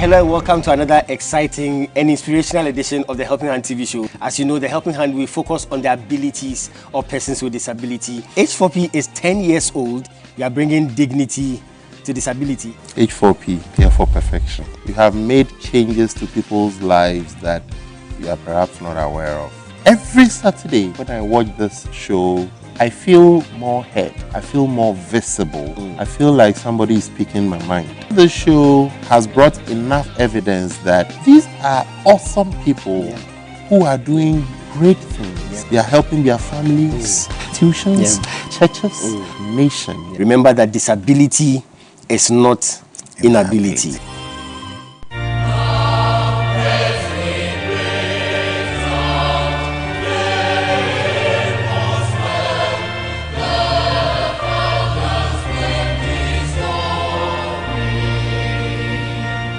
Hello and welcome to another exciting and inspirational edition of the Helping Hand TV show. As you know, the Helping Hand will focus on the abilities of persons with disability. H4P is 10 years old. We are bringing dignity to disability. H4P, Care for Perfection. You have made changes to people's lives that you are perhaps not aware of. Every Saturday when I watch this show, I feel more heard. I feel more visible. I feel like somebody is speaking my mind. The show has brought enough evidence that these are awesome people who are doing great things. They are helping their families, institutions, churches, nation. Remember that disability is not inability.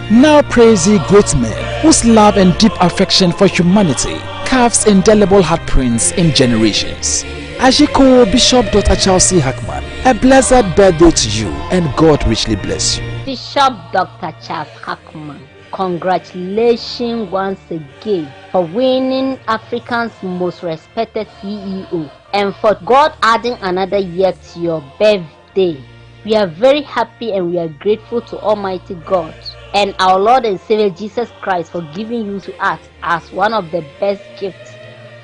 Now praise ye great men, whose love and deep affection for humanity carves indelible heartprints in generations. H4P Bishop Dr. Chelsea Hackman, a blessed birthday to you, and God richly bless you. Bishop Dr. Charles Hackman, congratulations once again for winning Africa's most respected CEO and for God adding another year to your birthday. We are very happy and we are grateful to Almighty God and our Lord and Savior Jesus Christ for giving you to us as one of the best gifts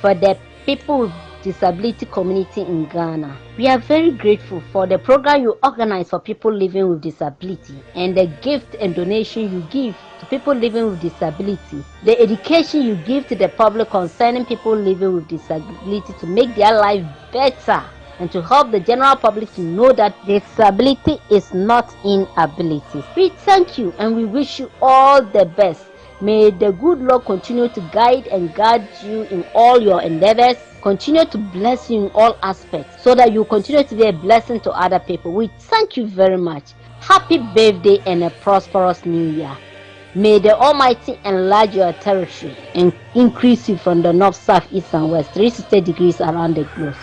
for the people with disability community in Ghana. We are very grateful for the program you organize for people living with disability and the gift and donation you give to people living with disability, the education you give to the public concerning people living with disability to make their life better and to help the general public to know that disability is not inability. We thank you and we wish you all the best. May the good Lord continue to guide and guard you in all your endeavors, continue to bless you in all aspects so that you continue to be a blessing to other people. We thank you very much. Happy birthday and a prosperous new year. May the Almighty enlarge your territory and increase you from the north, south, east and west, 360 degrees around the globe.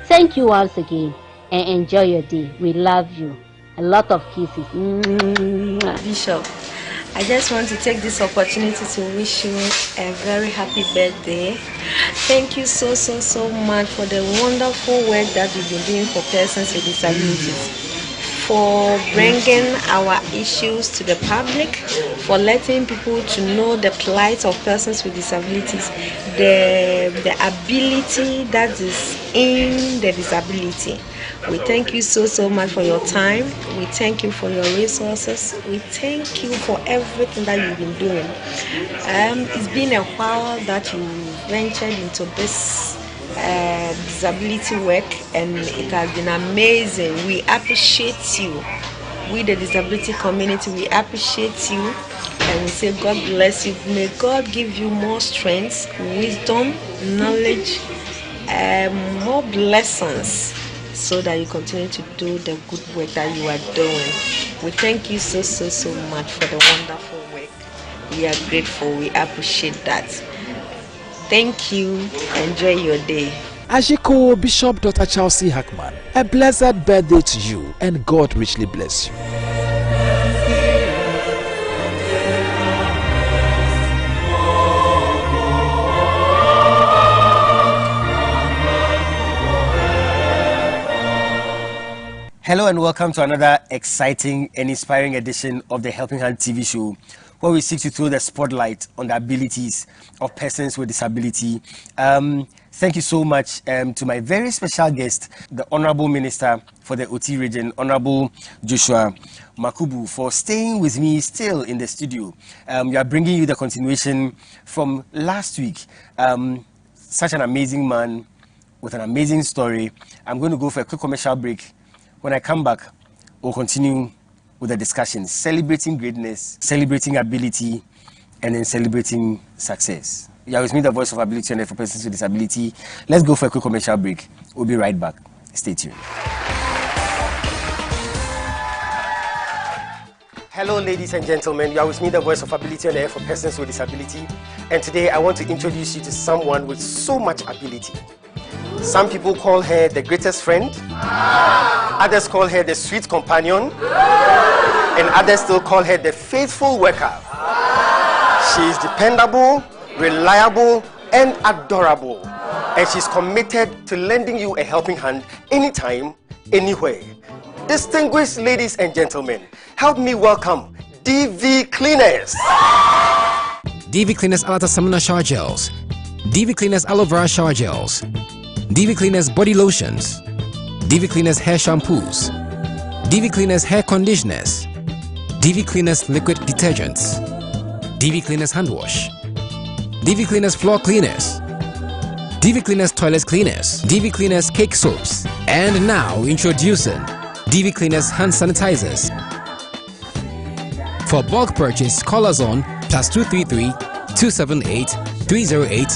Thank you once again and enjoy your day. We love you. A lot of kisses. Bishop, I just want to take this opportunity to wish you a very happy birthday. Thank you so much for the wonderful work that you've been doing for persons with disabilities, for bringing our issues to the public, for letting people to know the plight of persons with disabilities, the ability that is in the disability. We thank you so much for your time. We thank you for your resources. We thank you for everything that you've been doing. It's been a while that you ventured into this disability work and it has been amazing. We appreciate you. We the disability community, we appreciate you and we say God bless you. May God give you more strength, wisdom, knowledge, more blessings so that you continue to do the good work that you are doing. We thank you so much for the wonderful work. We are grateful. We appreciate that. Thank you. Enjoy your day. H4P Bishop Dr. Chelsea Hackman, a blessed birthday to you and God richly bless you. Hello and welcome to another exciting and inspiring edition of the Helping Hand TV show, where we seek to throw the spotlight on the abilities of persons with disability. Thank you so much to my very special guest, the Honorable Minister for the OT region, Honorable Joshua Makubu, for staying with me still in the studio. We are bringing you the continuation from last week. Such an amazing man with an amazing story. I'm going to go for a quick commercial break. When I come back, we'll continue with the discussion, celebrating greatness, celebrating ability, and then celebrating success. Yeah, with me, the voice of ability and for persons with disability. Let's go for a quick commercial break. We'll be right back. Stay tuned. Hello, ladies and gentlemen. You are with me, the voice of ability and for persons with disability. And today, I want to introduce you to someone with so much ability. Some people call her the greatest friend. Others call her the sweet companion. And others still call her the faithful worker. She is dependable, reliable, and adorable. And she's committed to lending you a helping hand anytime, anywhere. Distinguished ladies and gentlemen, help me welcome DV Cleaners. DV Cleaners Alata Samina Shower Gels, DV Cleaners Aloe Vera Shower Gels, DV Cleaners Body Lotions, DV Cleaners Hair Shampoos, DV Cleaners Hair Conditioners, DV Cleaners Liquid Detergents, DV Cleaners Hand Wash, DV Cleaners Floor Cleaners, DV Cleaners Toilet Cleaners, DV Cleaners Cake Soaps, and now introducing DV Cleaners Hand Sanitizers. For bulk purchase, call us on +233 278 308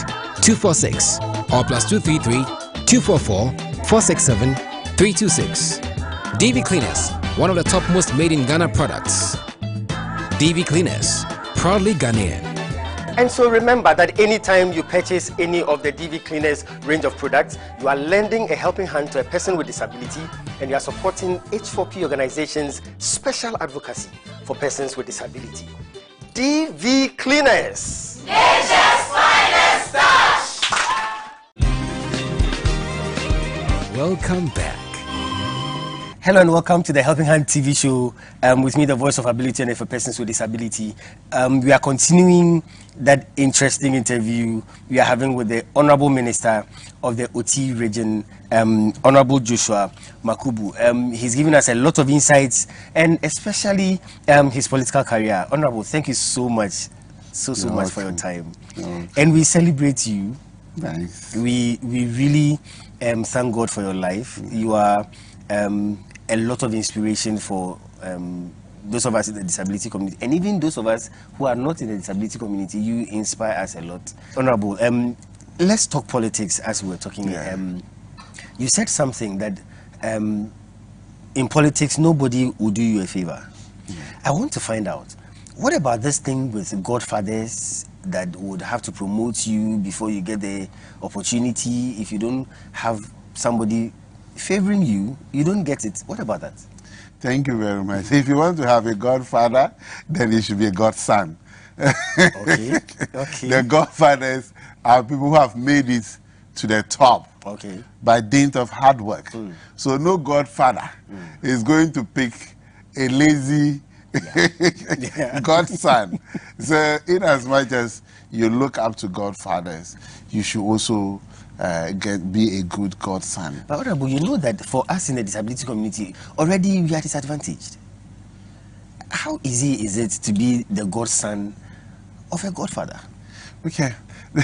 246 or +233 244 467 326. DV Cleaners, one of the topmost made in Ghana products. DV Cleaners, proudly Ghanaian. And so remember that anytime you purchase any of the DV Cleaners range of products, you are lending a helping hand to a person with disability, and you are supporting H4P organization's special advocacy for persons with disability. DV Cleaners. Nature's finest touch. Welcome back. Hello and welcome to the Helping Hand TV show with me, the voice of ability and for persons with disability. We are continuing that interesting interview we are having with the Honorable Minister of the OT region, Honorable Joshua Makubu. He's given us a lot of insights and especially his political career. Honorable, thank you so much, so much for your time. And we celebrate you. Thanks. We really thank God for your life. You are a lot of inspiration for those of us in the disability community, and even those of us who are not in the disability community. You inspire us a lot. Honorable, let's talk politics as we were talking. Yeah. You said something that in politics nobody will do you a favor. I want to find out, what about this thing with godfathers that would have to promote you before you get the opportunity? If you don't have somebody favoring you, you don't get it. What about that? Thank you very much. If you want to have a godfather, then you should be a godson. Okay. The godfathers are people who have made it to the top by dint of hard work. So no godfather is going to pick a lazy godson. So in as much as you look up to godfathers, you should also be a good godson. But Honorable, you know that for us in the disability community, already we are disadvantaged. How easy is it to be the godson of a godfather? Okay.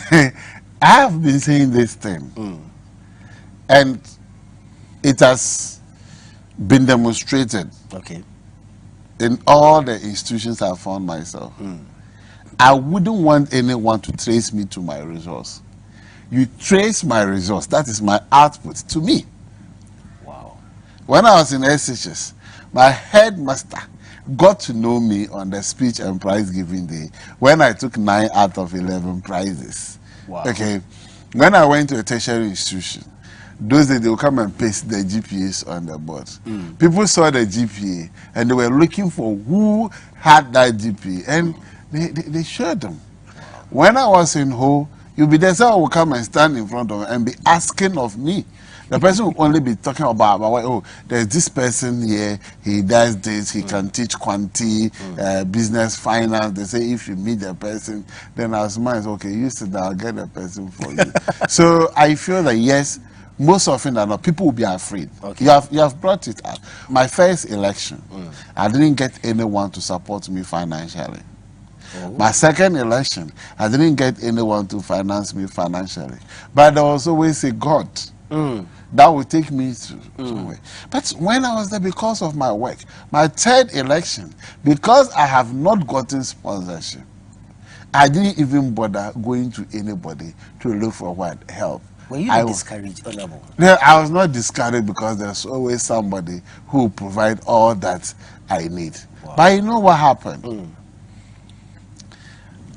I have been saying this thing, and it has been demonstrated in all the institutions I've found myself. I wouldn't want anyone to trace me to my resource. You trace my resource, that is my output to me. Wow. When I was in SHS, my headmaster got to know me on the speech and prize giving day when I took 9 out of 11 prizes. Wow. Okay. When I went to a tertiary institution, those days they would come and paste the GPAs on the board. People saw the GPA and they were looking for who had that GPA, and they showed them. Wow. When I was in Ho, you'll be there, someone will come and stand in front of me and be asking of me. The person will only be talking about oh, there's this person here, he does this, he can teach quantity, business, finance. They say if you meet the person, then I'll smile, okay, you sit down, I'll get the person for you. So I feel that yes, most often than not, people will be afraid. You have brought it up. My first election, I didn't get anyone to support me financially. My second election, I didn't get anyone to finance me financially. But there was always a God that would take me to somewhere. But when I was there, because of my work, my third election, because I have not gotten sponsorship, I didn't even bother going to anybody to look for what help. Were you not discouraged, Honorable? No, I was not discouraged because there's always somebody who will provide all that I need. Wow. But you know what happened?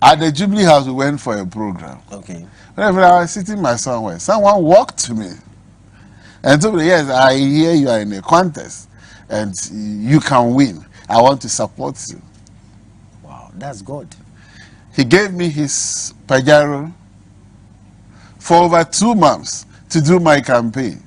At the Jubilee House, we went for a program. Whenever I was sitting somewhere, someone walked to me and told me, yes, I hear you are in a contest and you can win. I want to support you. Wow, that's good. He gave me his Pajero for over 2 months to do my campaign.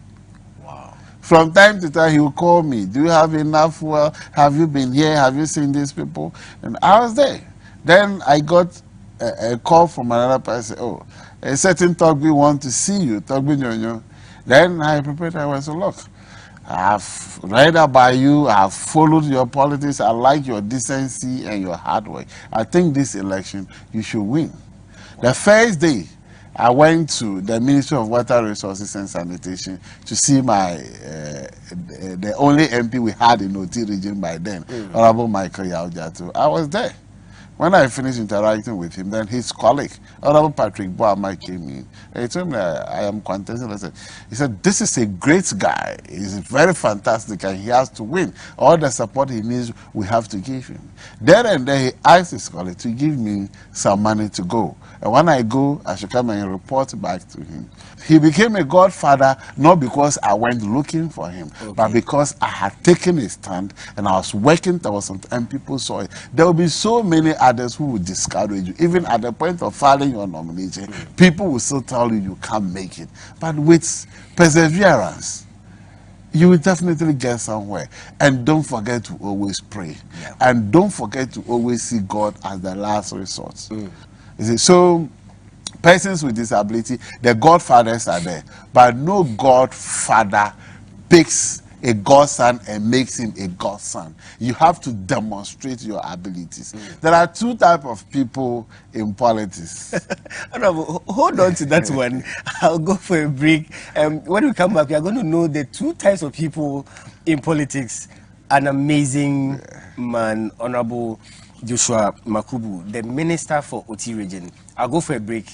Wow. From time to time, he will call me. Do you have enough? Well, have you been here? Have you seen these people? And I was there. Then I got a call from another person. Oh, a certain Togbi want to see you, Togbi Nyonyo. Then I prepared. I was, look, I've read about you. I've followed your politics. I like your decency and your hard work. I think this election, you should win. The first day, I went to the Ministry of Water Resources and Sanitation to see my the only MP we had in OT region by then, Honorable Michael Yaujatu. I was there. When I finished interacting with him, then his colleague, Honorable Patrick Boama, came in. And he told me I am contesting. He said, this is a great guy. He's very fantastic and he has to win. All the support he needs, we have to give him. Then and there, he asked his colleague to give me some money to go. And when I go, I should come and report back to him. He became a godfather, not because I went looking for him, but because I had taken a stand and I was working towards something and people saw it. There will be so many others who will discourage you. Even at the point of filing your nomination, people will still tell you you can't make it. But with perseverance, you will definitely get somewhere. And don't forget to always pray. Yeah. And don't forget to always see God as the last resort. You see, so persons with disability, the godfathers are there, but no godfather picks a godson and makes him a godson. You have to demonstrate your abilities. There are two types of people in politics. Hold on to that one. I'll go for a break. When we come back, we are going to know the two types of people in politics. An amazing man, Honorable Joshua Makubu, the Minister for OT Region. I'll go for a break.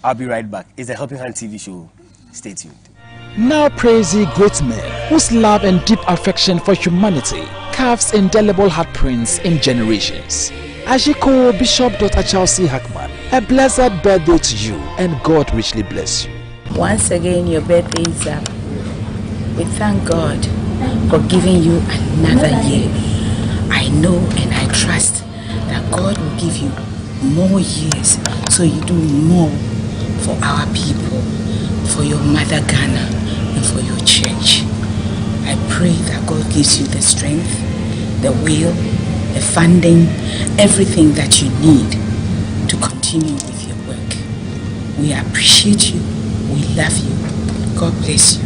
I'll be right back. It's the Helping Hand TV show. Stay tuned. Now praise ye great men whose love and deep affection for humanity carves indelible heartprints in generations. Ajiko Bishop Dr. Chelsea Hackman, a blessed birthday to you and God richly bless you. Once again, your birthday is up. We thank God for giving you another year. I know and I trust that God will give you more years so you do more for our people, for your mother Ghana, and for your church. I pray that God gives you the strength, the will, the funding, everything that you need to continue with your work. We appreciate you, we love you, God bless you,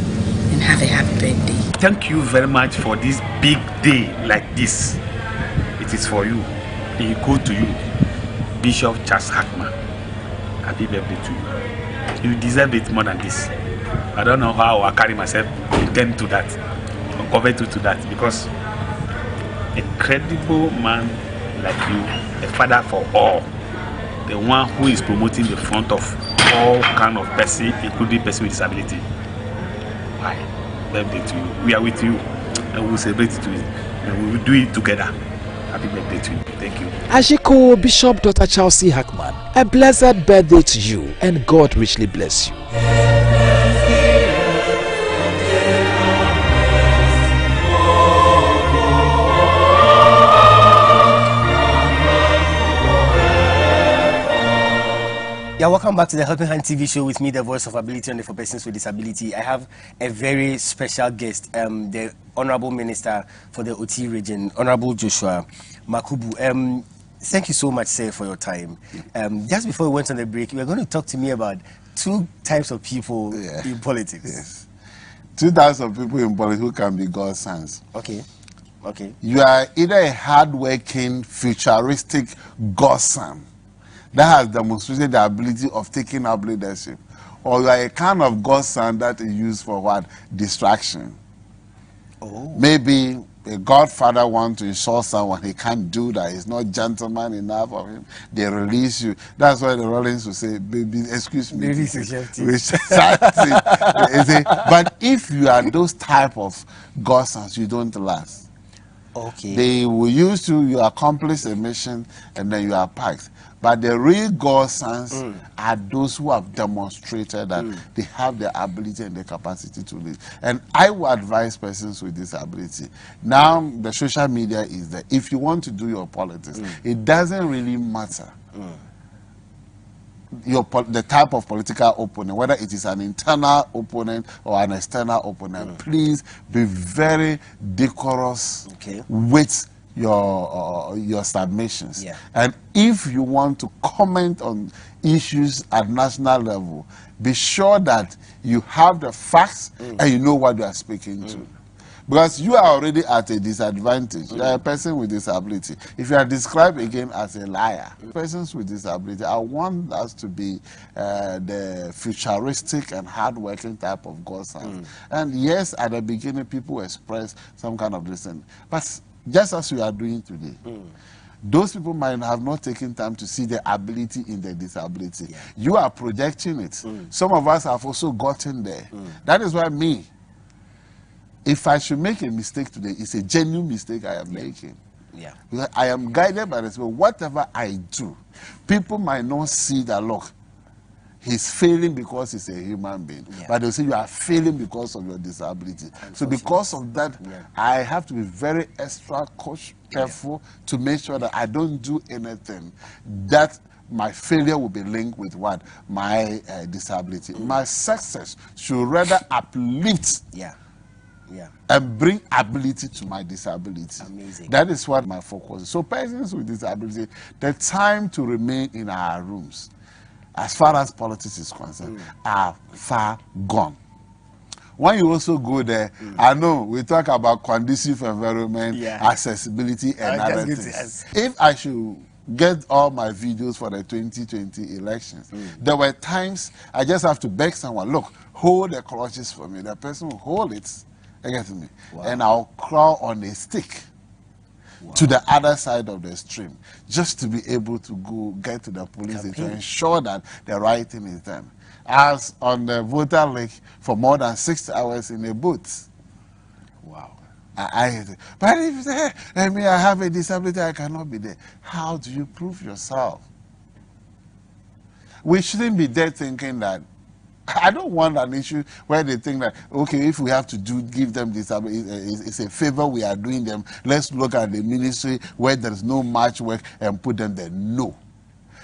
and have a happy birthday. Thank you very much for this big day like this. It is for you. It go to you, Bishop Charles Hackman. Happy birthday to you. You deserve it more than this. I don't know how I carry myself intend to that, or covet to that, because a credible man like you, a father for all, the one who is promoting the front of all kind of person, including person with disability. Why? Birthday to you. We are with you, and we will celebrate it with you, and we will do it together. Happy birthday to you. Thank you. Ajiko Bishop Dr. Chelsea Hackman, a blessed birthday to you and God richly bless you. Yeah, welcome back to the Helping Hand TV show with me, the voice of ability and for persons with disability. I have a very special guest, the Honorable Minister for the OT region, Honorable Joshua Makubu. Thank you so much, sir, for your time. Just before we went on the break, you were going to talk to me about two types of people in politics. Yes. Two types of people in politics who can be God's sons. Okay. You are either a hard-working, futuristic God's son that has demonstrated the ability of taking up leadership, or you are a kind of God's son that is used for what? Distraction. Maybe a godfather wants to insult someone, he can't do that, he's not gentleman enough of him, they release you. That's why the Rollins will say, baby, excuse me. Baby, but if you are those type of godsons, you don't last. Okay. They will use you accomplish a mission, and then you are packed. But the real godsons are those who have demonstrated that they have the ability and the capacity to lead. And I would advise persons with disability. Now, the social media is there. If you want to do your politics, it doesn't really matter the type of political opponent, whether it is an internal opponent or an external opponent, please be very decorous with your submissions. And if you want to comment on issues at national level, be sure that you have the facts and you know what you are speaking to. Because you are already at a disadvantage. You are a person with disability. If you are described again as a liar, persons with disability, I want us to be the futuristic and hardworking type of God sons. And yes, at the beginning, people express some kind of listen. But just as we are doing today, those people might have not taken time to see the ability in the disability. You are projecting it. Some of us have also gotten there. That is why me, if I should make a mistake today, it's a genuine mistake I am making. Because I am guided by the Spirit. Whatever I do, people might not see that, look, he's failing because he's a human being. But they'll say you are failing because of your disability. So because of that, I have to be very extra careful to make sure that I don't do anything that my failure will be linked with what? My disability. My success should rather uplift and bring ability to my disability. Amazing. That is what my focus is. So persons with disability, the time to remain in our rooms, as far as politics is concerned, are far gone. When you also go there, I know we talk about conducive environment, accessibility, and other things. If I should get all my videos for the 2020 elections, there were times I just have to beg someone, look, hold the clutches for me. The person will hold it. Get me? And I'll crawl on a stick to the other side of the stream just to be able to go get to the police to ensure that the right thing is done. I was on the voter lake for more than 6 hours in a boat. Wow. But if you say, hey, I have a disability, I cannot be there. How do you prove yourself? We shouldn't be there thinking that I don't want an issue where they think that, okay, if we have to give them disability, it's a favor we are doing them. Let's look at the ministry where there is no much work and put them there. No.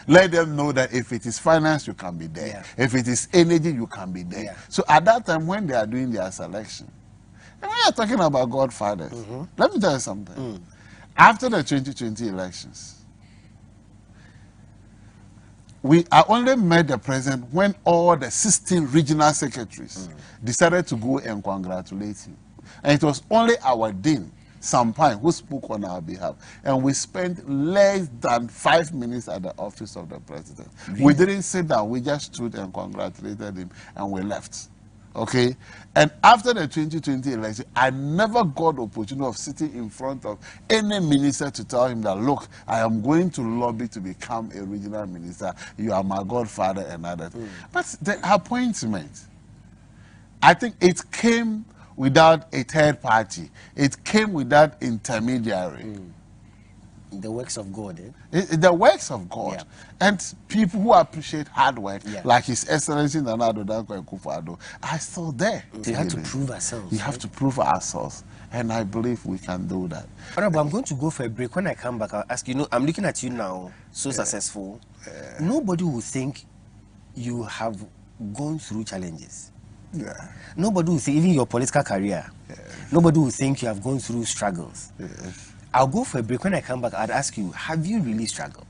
Let them know that if it is finance, you can be there. If it is energy, you can be there. So at that time, when they are doing their selection, and we are talking about godfathers, let me tell you something. After the 2020 elections, I only met the president when all the 16 regional secretaries decided to go and congratulate him. And it was only our dean, Sampine, who spoke on our behalf. And we spent less than 5 minutes at the office of the president. Really? We didn't sit down, we just stood and congratulated him and we left. Okay? And after the 2020 election, I never got the opportunity of sitting in front of any minister to tell him that, look, I am going to lobby to become a regional minister. You are my godfather and other. But the appointment, I think it came without a third party. It came without intermediary. The works of God, the works of God. And people who appreciate hard work, like His Excellency Nana Addo Dankwa Akufo-Addo, are still there. So you have to prove ourselves. You have to prove ourselves. And I believe we can do that. Honorable, I'm going to go for a break. When I come back, I'll ask you, I'm looking at you now, so successful. Nobody will think you have gone through challenges. Nobody will think, even your political career, nobody will think you have gone through struggles. I'll go for a break. When I come back, I'd ask you, have you really struggled?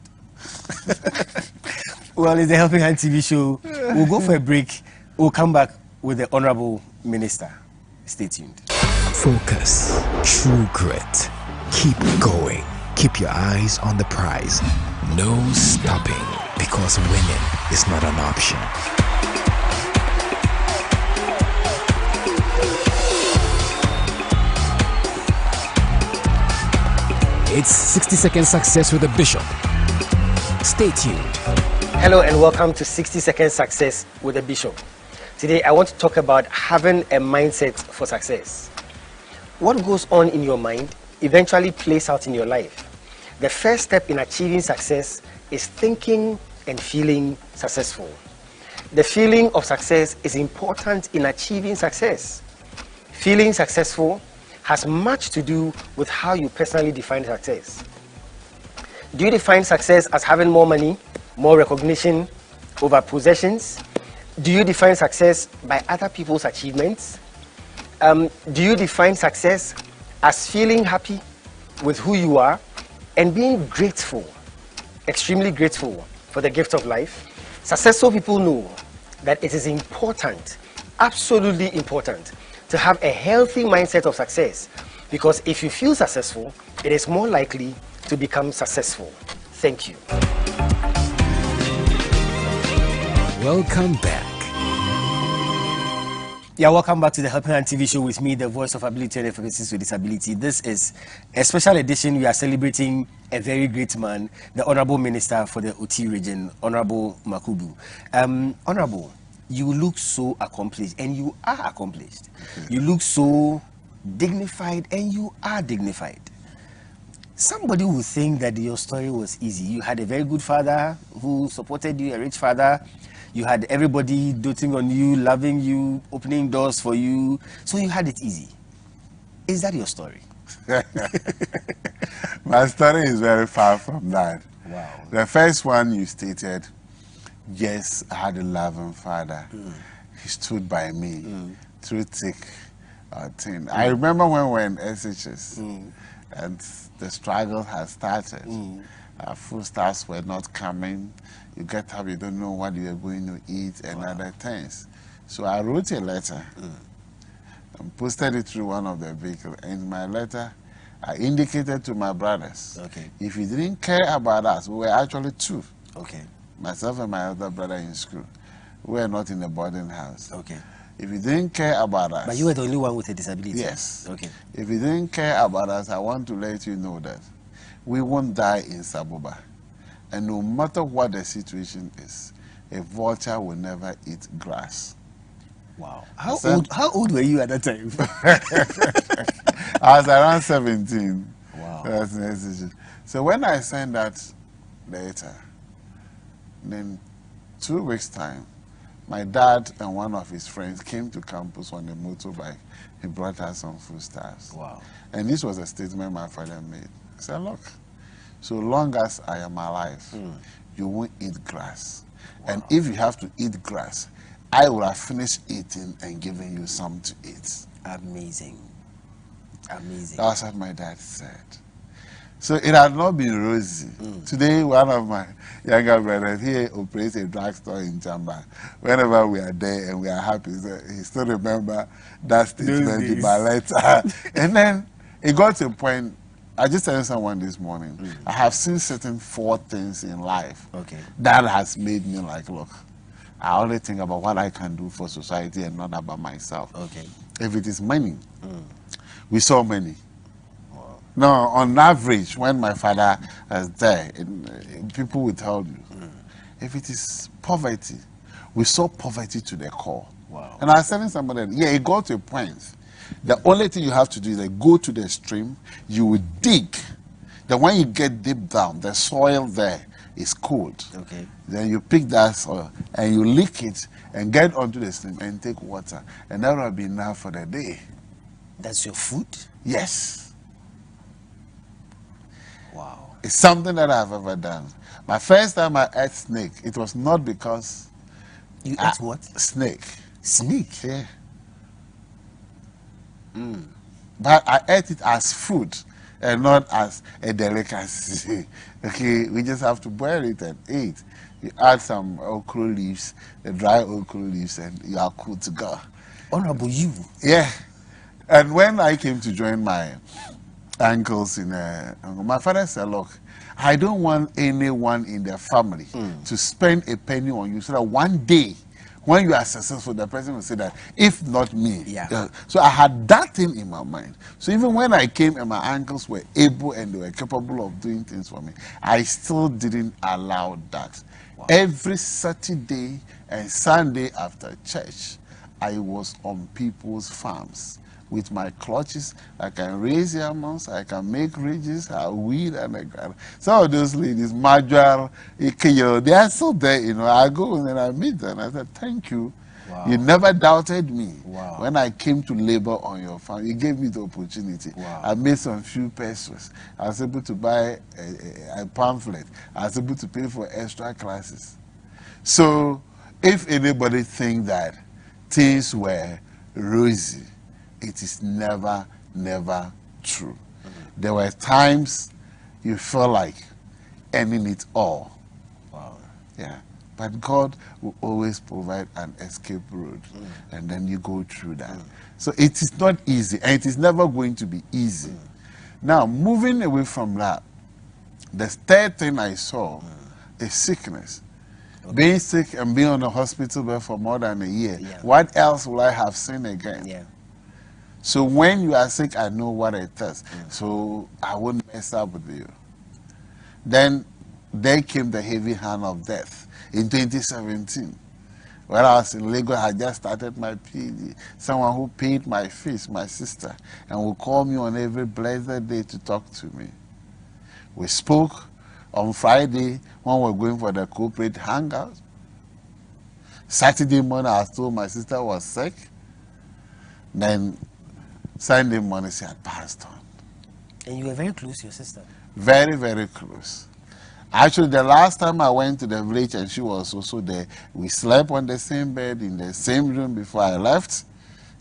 Well, it's the Helping Hand TV show. We'll go for a break. We'll come back with the Honorable Minister. Stay tuned. Focus. True grit. Keep going. Keep your eyes on the prize. No stopping, because winning is not an option. It's 60-second success with a bishop. Stay tuned. Hello and welcome to 60-second success with a bishop. Today I want to talk about having a mindset for success. What goes on in your mind eventually plays out in your life. The first step in achieving success is thinking and feeling successful. The feeling of success is important in achieving success. Feeling successful has much to do with how you personally define success. Do you define success as having more money, more recognition, over possessions? Do you define success by other people's achievements? Do you define success as feeling happy with who you are and being grateful, extremely grateful for the gift of life? Successful people know that it is important, absolutely important, to have a healthy mindset of success, because if you feel successful, it is more likely to become successful. Thank you. Welcome back. Yeah, welcome back to the Helping Hand TV show with me, the voice of ability and persons with disability. This is a special edition. We are celebrating a very great man, the Honorable Minister for the OT region, Honorable Makubu. Honorable, you look so accomplished, and you are accomplished. You look so dignified, and you are dignified. Somebody would think that your story was easy. You had a very good father who supported you, a rich father. You had everybody doting on you, loving you, opening doors for you. So you had it easy. Is that your story? My story is very far from that. Wow. The first one you stated, yes, I had a loving father. He stood by me through thick or thin. I remember when we were in Asiseh and the struggle had started. Food stuffs were not coming. You get up, you don't know what you are going to eat and other things. So I wrote a letter and posted it through one of the vehicles. In my letter, I indicated to my brothers, if you didn't care about us, we were actually two. Myself and my other brother in school. We were not in a boarding house. If you didn't care about us... But you were the only one with a disability? Yes. If you didn't care about us, I want to let you know that we won't die in Saboba. And no matter what the situation is, a vulture will never eat grass. Wow. How old were you at that time? I was around 17. Wow. So when I sent that letter, then 2 weeks' time, my dad and one of his friends came to campus on a motorbike. He brought us some foodstuffs. Wow. And this was a statement my father made. He said, look, so long as I am alive, you won't eat grass. Wow. And if you have to eat grass, I will have finished eating and given you some to eat. Amazing. Amazing. That's what my dad said. So it had not been rosy. Today, one of my younger brothers, he operates a drugstore in Jamba. Whenever we are there and we are happy, so he still remember that statement in my letter. And then it got to a point, I just told someone this morning, I have seen certain 4 things in life that has made me like, look, I only think about what I can do for society and not about myself. If it is money, we saw money. Now, on average, when my father was there, people will tell you, if it is poverty, we saw poverty to the core. Wow. And I was telling somebody, yeah, it got to a point. The only thing you have to do is like, go to the stream, you will dig. Then when you get deep down, the soil there is cold. Then you pick that soil and you lick it and get onto the stream and take water. And that will be enough for the day. That's your food? Yes. Wow. It's something that I've ever done. My first time I ate snake, it was not because... You ate what? Snake. Snake? Yeah. But I ate it as food and not as a delicacy. We just have to boil it and eat. You add some okra leaves, the dry okra leaves, and you are cool to go. Honorable you. Yeah. And when I came to join my uncles in my father said, look, I don't want anyone in the family to spend a penny on you so that one day when you are successful, the person will say that, if not me. So I had that thing in my mind. So even when I came and my uncles were able and they were capable of doing things for me, I still didn't allow that. Wow. Every Saturday and Sunday after church, I was on people's farms. With my clutches, I can raise almonds, I can make ridges, I weed, and I got some of those ladies, Major, they are still there, you know. I go and I meet them. I said, thank you. Wow. You never doubted me. Wow. When I came to labor on your farm, you gave me the opportunity. Wow. I made some few pesos. I was able to buy a pamphlet. I was able to pay for extra classes. So if anybody think that things were rosy, it is never, never true. There were times you felt like ending it all. Wow. Yeah. But God will always provide an escape road, and then you go through that. So it is not easy, and it is never going to be easy. Now, moving away from that, the third thing I saw is sickness. Okay. Being sick and being on a hospital bed for more than a year. Yeah. What else will I have seen again? Yeah. So when you are sick, I know what it is. So I wouldn't mess up with you. Then there came the heavy hand of death in 2017. When I was in Lagos, I just started my PhD. Someone who paid my fees, my sister, and would call me on every blessed day to talk to me. We spoke on Friday when we were going for the corporate hangout. Saturday morning, I was told my sister was sick. Then Sunday morning, she had passed on. And you were very close to your sister? Very, very close. Actually, the last time I went to the village and she was also there, we slept on the same bed in the same room before I left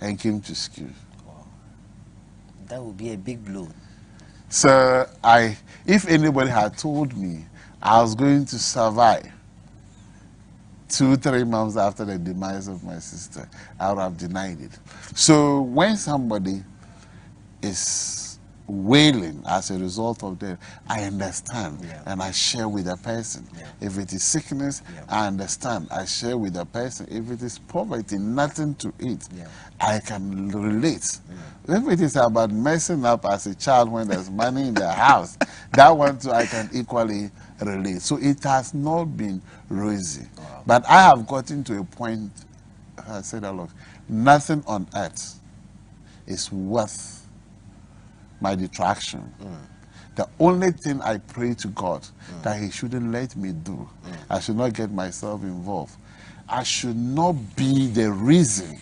and came to school. Wow. That would be a big blow. So if anybody had told me I was going to survive 2-3 months after the demise of my sister, I would have denied it. So when somebody is wailing as a result of that, I understand, and I share with the person. If it is sickness, I understand, I share with the person. If it is poverty, nothing to eat, I can relate. If it is about messing up as a child when there's money in the house, that one too I can equally relate. So it has not been rosy. Wow. But I have gotten to a point, I said, look, nothing on earth is worth my detraction. The only thing I pray to God that He shouldn't let me do, I should not get myself involved. I should not be the reason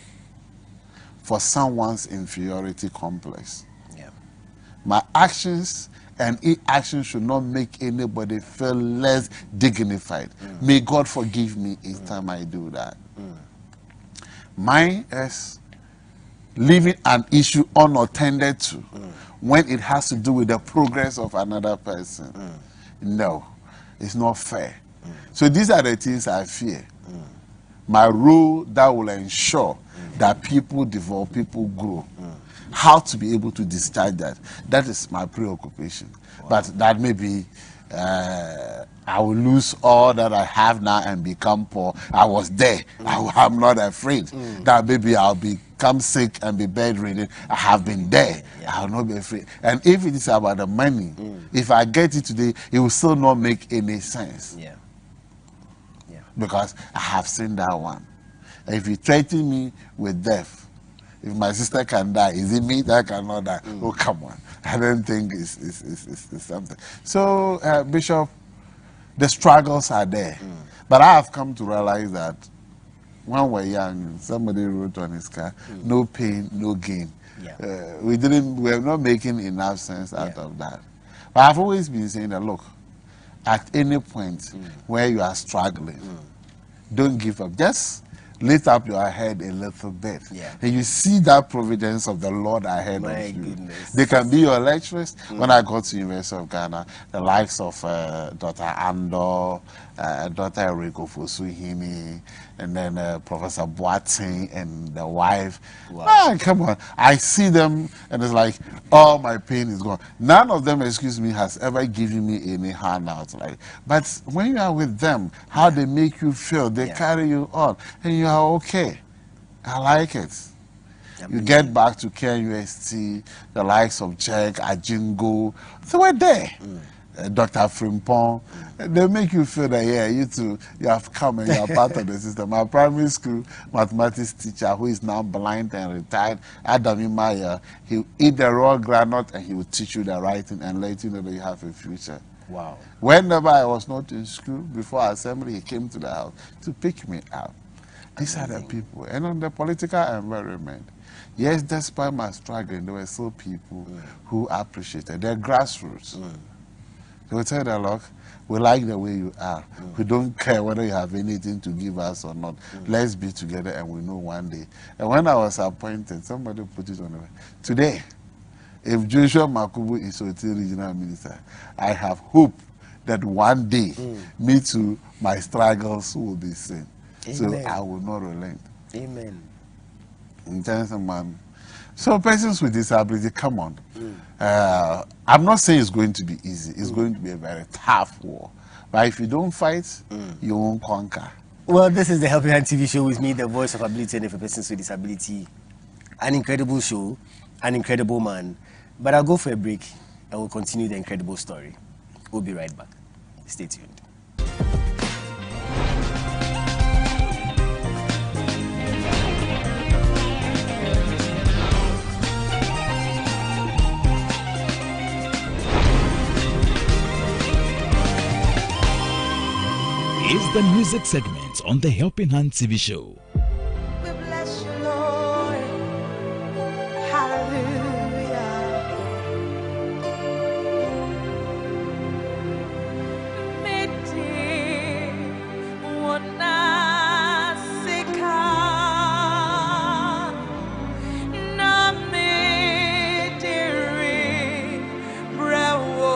for someone's inferiority complex. Yeah. My actions and inactions should not make anybody feel less dignified. May God forgive me each time I do that. Mine is leaving an issue unattended to when it has to do with the progress of another person. No, it's not fair. So these are the things I fear. My role that will ensure that people develop, people grow. How to be able to discharge that. That is my preoccupation. Wow. But that may be I will lose all that I have now and become poor. I was there. I'm not afraid that maybe I'll become sick and be bedridden. I have been there. I will not be afraid. And if it is about the money, if I get it today, it will still not make any sense. Yeah. Yeah. Because I have seen that one. If you threaten me with death, if my sister can die, is it me that cannot die? Oh, come on. I don't think it's something. So, Bishop, the struggles are there. But I have come to realize that when we're young, somebody wrote on his car, no pain, no gain. Yeah. We're not making enough sense out of that. But I've always been saying that, look, at any point where you are struggling, don't give up. Just lift up your head a little bit. Yeah. And you see that providence of the Lord ahead of you. Goodness. They can be your lecturers. When I got to University of Ghana, the likes of Dr. Andor, Dr. Eriko Fosuhini, and then Professor Boateng and the wife. Wow. Come on. I see them and it's like, all my pain is gone. None of them, excuse me, has ever given me any handout. But when you are with them, how they make you feel, they carry you on, and you are okay. I like it. You get back to KNUST, the likes of Jack, Ajingo, they were there. Dr. Frimpong, they make you feel that, yeah, you too, you have come and you are part of the system. My primary school mathematics teacher, who is now blind and retired, Adam Imaya, he will eat the raw granite and he will teach you the writing and let you know that you have a future. Wow. Whenever I was not in school, before assembly, he came to the house to pick me up. These are the people. And on the political environment, yes, despite my struggling, there were still people who appreciated their grassroots. They will tell that, look, we like the way you are. We don't care whether you have anything to give us or not. Let's be together and we know one day. And when I was appointed, somebody put it on the way. Today, if Joshua Makubu is Oti regional minister, I have hope that one day, me too, my struggles will be seen. So I will not relent. Amen. In terms of man. So persons with disability, come on. I'm not saying it's going to be easy. It's going to be a very tough war. But if you don't fight, you won't conquer. Well, this is the Helping Hand TV show with me, the voice of ability and for persons with disability. An incredible show, an incredible man. But I'll go for a break and we'll continue the incredible story. We'll be right back. Stay tuned. Is the music segment on the Helping Hand TV show. We bless you, Lord. Hallelujah. Meti wanasika na mediri brewo.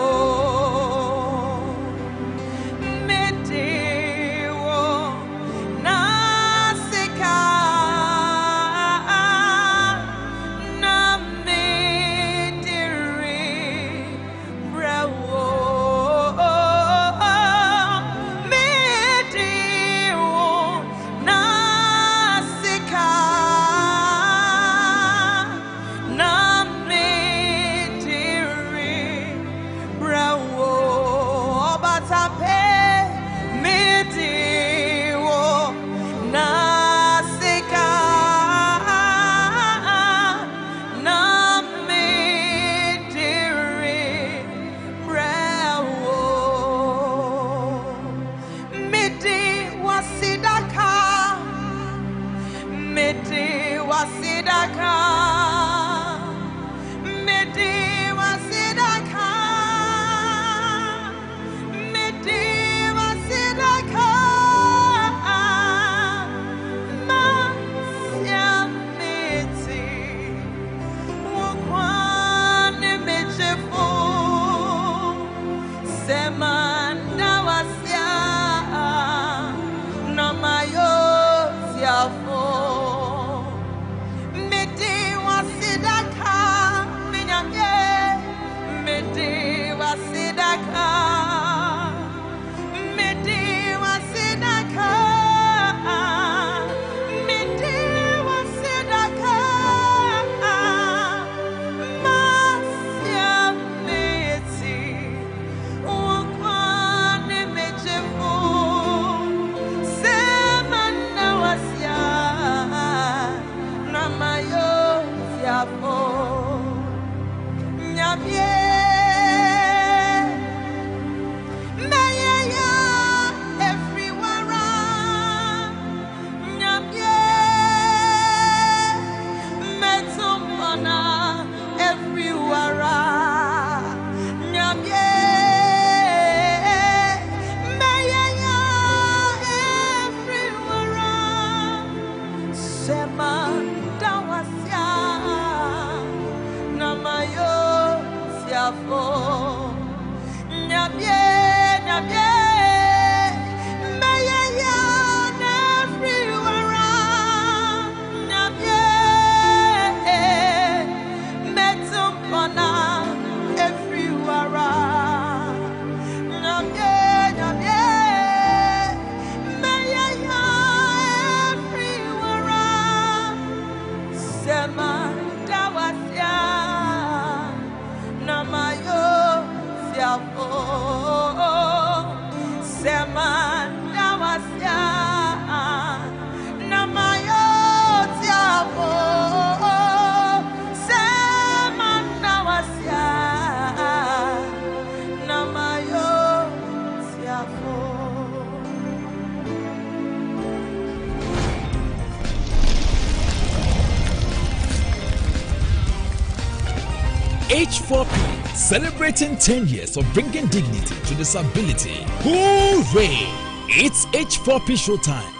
H4P, celebrating 10 years of bringing dignity to disability. Hooray! It's H4P Show Time.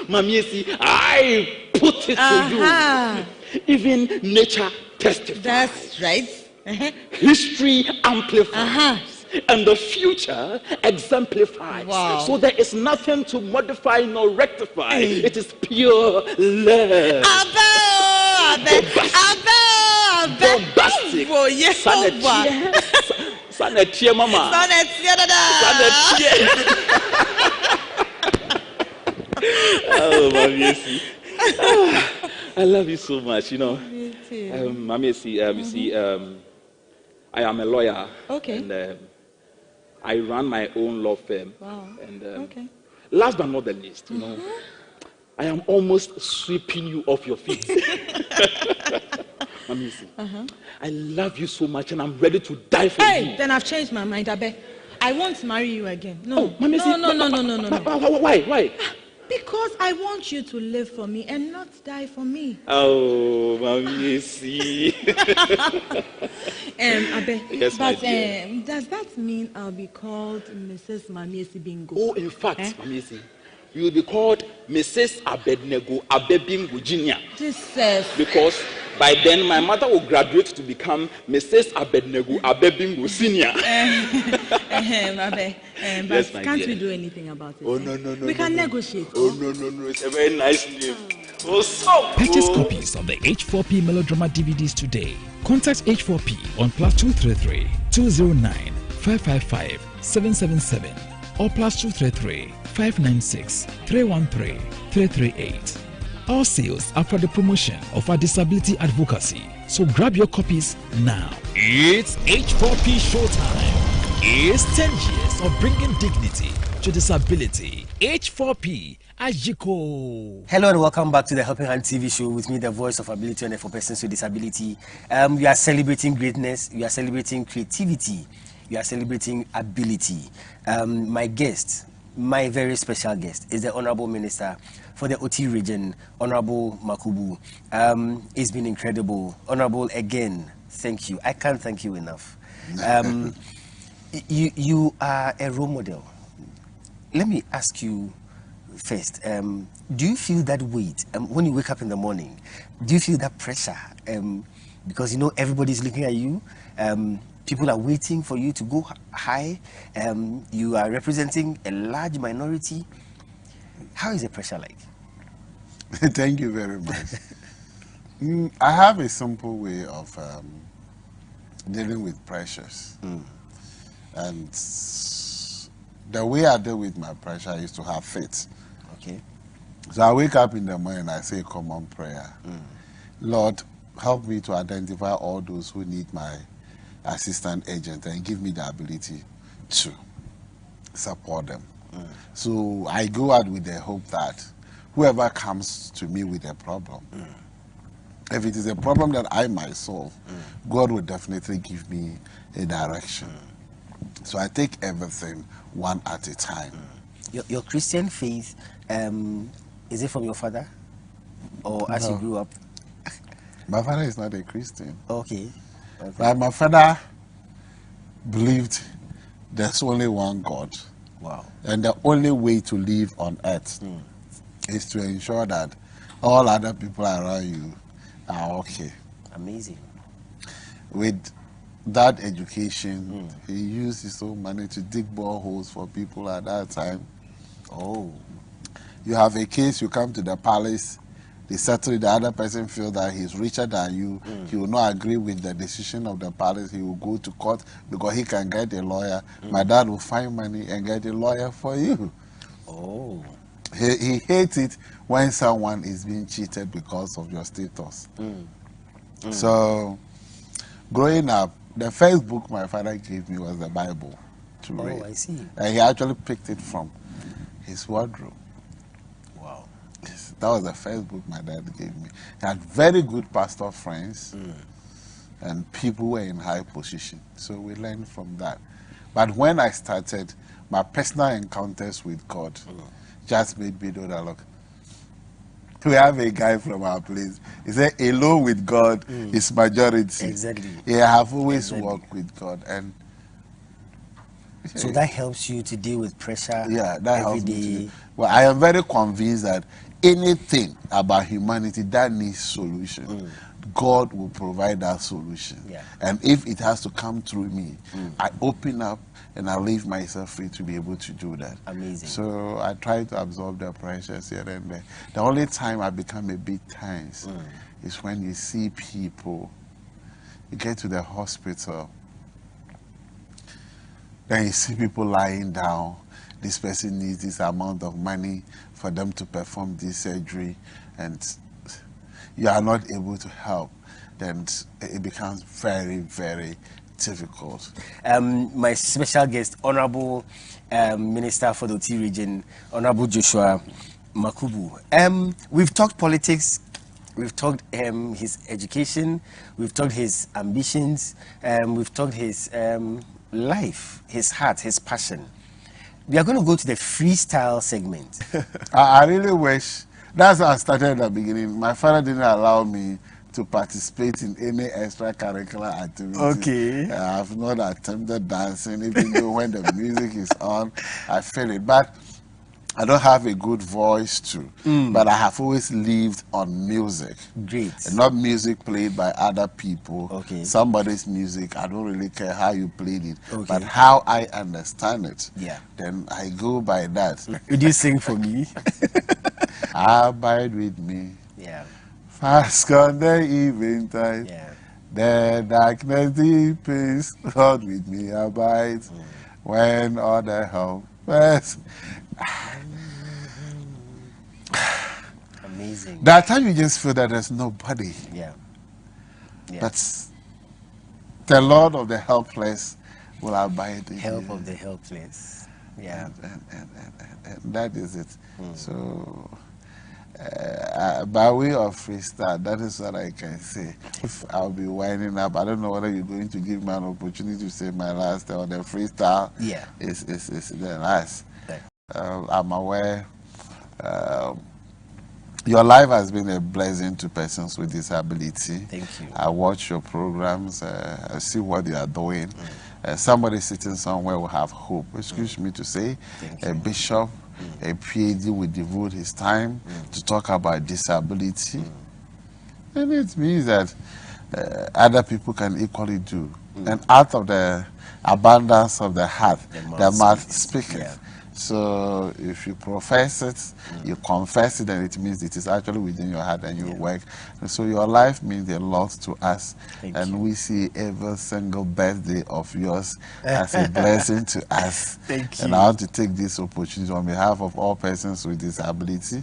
Mamiesi, I put it to you. Even nature testifies. That's right. History amplifies. And the future exemplifies. Wow. So there is nothing to modify nor rectify. It is pure love. Bombastic. Sanetier, mama. Sanetier. Oh, Mamiesi. I love you so much, you know. Mamiesi, you see, I am a lawyer. Okay. And I run my own law firm. Wow. And Okay. last but not the least, you know, I am almost sweeping you off your feet. Mamiesi, I love you so much and I'm ready to die for you. Then I've changed my mind, Abe. I won't marry you again. No. Oh, Mamiesi, No. Why? Because I want you to live for me and not die for me. Oh, Mamiesi. Abe, Yes, my but dear. does that mean I'll be called Mrs. Mamiesi Bingo? Oh, in fact, Mamiesi, you will be called Mrs. Abednego Abebingo Jr. Jesus. Because by then my mother will graduate to become Mrs. Abednego Abebingo Senior. Abe, but Yes, my can't dear. we do anything about it? Oh, no. We can negotiate. Oh, no. It's a very nice name. Oh, so Purchase cool. copies of the H4P Melodrama DVDs today. Contact H4P on +233 209 555 777 or +233 596 313 338. All sales are for the promotion of our disability advocacy. So grab your copies now. It's H4P Show Time. It's 10 years of bringing dignity to disability. H4P Ajiko. Hello and welcome back to the Helping Hand TV show with me, the voice of ability and for persons with disability. We are celebrating greatness, we are celebrating creativity, we are celebrating ability. My guest, my very special guest, is the Honorable Minister for the OT region, Honorable Makubu. It's been incredible. Honorable, again, thank you. I can't thank you enough. You are a role model. Let me ask you first, do you feel that weight when you wake up in the morning? Do you feel that pressure? Because you know everybody's looking at you. People are waiting for you to go high. You are representing a large minority. How is the pressure like? Thank you very much. I have a simple way of dealing with pressures. And the way I deal with my pressure is to have faith. Okay. So I wake up in the morning, I say common prayer. Lord, help me to identify all those who need my assistant agent and give me the ability to support them. So I go out with the hope that whoever comes to me with a problem, if it is a problem that I might solve, God will definitely give me a direction. So I take everything one at a time. Your Christian faith, is it from your father? Or as you grew up? My father is not a Christian. Okay. But my father believed there's only one God. Wow. And the only way to live on earth is to ensure that all other people around you are okay. Amazing. With that education, he used his own money to dig boreholes for people at that time. Oh. You have a case, you come to the palace, they settle it, the other person feels that he's richer than you, he will not agree with the decision of the palace, he will go to court because he can get a lawyer. My dad will find money and get a lawyer for you. Oh. He hates it when someone is being cheated because of your status. So, growing up, the first book my father gave me was the Bible to read. Oh, I see. And he actually picked it from his wardrobe. Wow. That was the first book my dad gave me. He had very good pastor friends and people who were in high position. So we learned from that. But when I started, my personal encounters with God just made me know that, look, we have a guy from our place. He said, alone with God is majority. Exactly. Yeah, I have always walked with God. And so that helps you to deal with pressure. Yeah, that every helps me to day. do. Well, I am very convinced that anything about humanity that needs solution, God will provide that solution. Yeah. And if it has to come through me, I open up and I leave myself free to be able to do that. Amazing. So I try to absorb the pressures here and there. The only time I become a bit tense is when you see people, you get to the hospital, then you see people lying down. This person needs this amount of money for them to perform this surgery, and you are not able to help. Then it becomes very, very difficult. My special guest, Honorable Minister for the Oti region, Honorable Joshua Makubu. We've talked politics, we've talked his education, we've talked his ambitions, we've talked his life, his heart, his passion. We are going to go to the freestyle segment. I really wish, that's how I started at the beginning. My father didn't allow me to participate in any extracurricular activities. Okay. I have not attempted dancing, even though when the music is on, I feel it. But I don't have a good voice too, but I have always lived on music. Great. And not music played by other people. Okay. Somebody's music, I don't really care how you played it, Okay. but how I understand it. Yeah. Then I go by that. Would you sing for me? Abide with me. Yeah. Fast on the evening time. Yeah. The darkness deepens. Lord with me abide. When all the help first. Amazing. That time you just feel that there's nobody. Yeah. Yeah. That's the Lord of the helpless will abide in Help you. of the helpless. Yeah. And that is it. So, by way of freestyle, that is what I can say. If I'll be winding up, I don't know whether you're going to give me an opportunity to say my last or the freestyle. Yeah. Is the last. Yeah. I'm aware. Your life has been a blessing to persons with disability. Thank you. I watch your programs. I see what you are doing. Somebody sitting somewhere will have hope. Excuse me to say, a bishop, a PhD will devote his time to talk about disability. And it means that other people can equally do. And out of the abundance of the heart, the mouth speaketh. Yeah. So if you profess it, you confess it, and it means it is actually within your heart and you work. And so your life means a lot to us. And we see every single birthday of yours as a blessing to us. Thank you. And I want to take this opportunity on behalf of all persons with disability,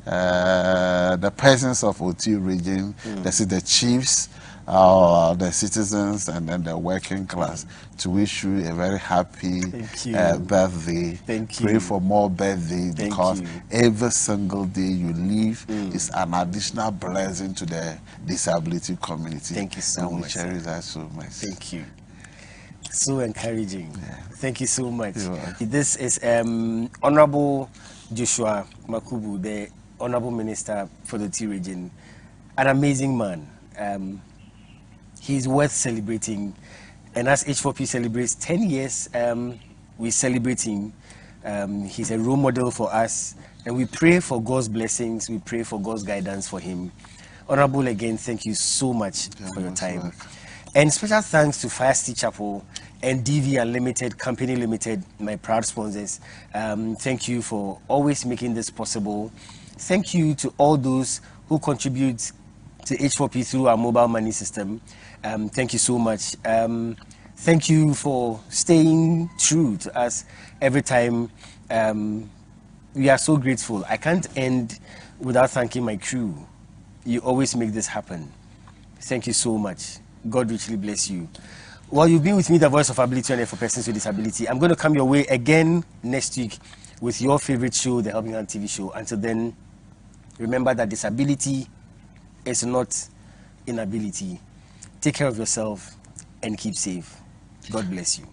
the persons of Oti region, the chiefs, the citizens, and then the working class, to wish you a very happy birthday. Thank you. Pray for more birthdays, because every single day you live is an additional blessing to the disability community. Thank you so and we much. cherish that so much. Thank you. So encouraging. Thank you so much. You're welcome. This is Honorable Joshua Makubu, the Honorable Minister for the Oti region. An amazing man. He's worth celebrating. And as H4P celebrates 10 years, we celebrate him. He's a role model for us. And we pray for God's blessings. We pray for God's guidance for him. Honorable, again, thank you so much for your time. And special thanks to Fire City Chapel and DV Unlimited Company Limited, my proud sponsors. Thank you for always making this possible. Thank you to all those who contribute to H4P through our mobile money system. Thank you so much. Thank you for staying true to us every time. We are so grateful. I can't end without thanking my crew. You always make this happen. Thank you so much. God richly bless you. Well, you've been with me, the voice of ability on air for persons with disability. I'm going to come your way again next week with your favorite show, the Helping Hand TV show. Until then, remember that disability is not inability. Take care of yourself and keep safe. God bless you.